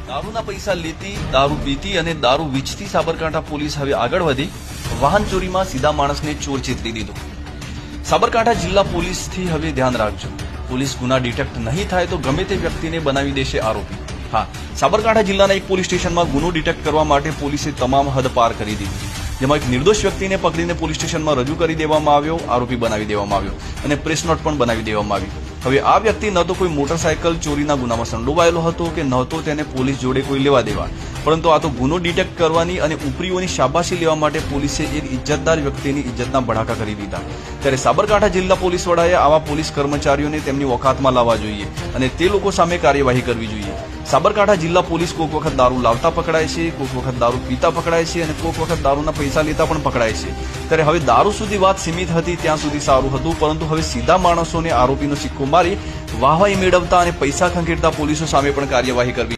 દારૂના પૈસા લેતી, દારૂ પીતી અને દારૂ વેચતી સાબરકાંઠા પોલીસ હવે આગળ વધી વાહન ચોરીમાં સીધા માણસને ચોર ચેતરી દીધો. સાબરકાંઠા જિલ્લા પોલીસથી હવે ધ્યાન રાખજો. પોલીસ ગુના ડિટેક્ટ નહીં થાય તો ગમે તે વ્યક્તિને બનાવી દેશે આરોપી. હા, સાબરકાંઠા જિલ્લાના એક પોલીસ સ્ટેશનમાં ગુનો ડિટેક્ટ કરવા માટે પોલીસે તમામ હદ પાર કરી દીધી. જેમાં એક નિર્દોષ વ્યક્તિને પકડીને પોલીસ સ્ટેશનમાં રજૂ કરી દેવામાં આવ્યો, આરોપી બનાવી દેવામાં આવ્યો અને પ્રેસ નોટ પણ બનાવી દેવામાં આવી. હવે આ વ્યક્તિ ન તો કોઈ મોટરસાયકલ ચોરીના ગુનામાં સંડોવાયેલો હતો કે ન તો તેને પોલીસ જોડે કોઈ લેવા દેવા, પરંતુ આ તો ગુનો ડિટેક્ટ કરવાની અને ઉપરીઓની શાબાશી લેવા માટે પોલીસે એક ઇજ્જતદાર વ્યક્તિની ઇજ્જતના બઢાકા કરી દીધા. ત્યારે સાબરકાંઠા જિલ્લા પોલીસ વડાએ આવા પોલીસ કર્મચારીઓને તેમની ઓકાતમાં લાવવા જોઈએ અને તે લોકો સામે કાર્યવાહી કરવી જોઈએ. સાબરકાંઠા જિલ્લા પોલીસ કોઈક વખત દારૂ લાવતા પકડાય છે, કોઈક વખત દારૂ પીતા પકડાય છે અને કોઈક વખત દારૂના પૈસા લેતા પણ પકડાય છે. ત્યારે હવે દારૂ સુધી વાત સીમિત હતી ત્યાં સુધી સારું હતું, પરંતુ હવે સીધા માણસોને આરોપીનો સિક્કો મારી વાહવાઈ મેળવતા અને પૈસા ખંખેરતા પોલીસો સામે પણ કાર્યવાહી કરવી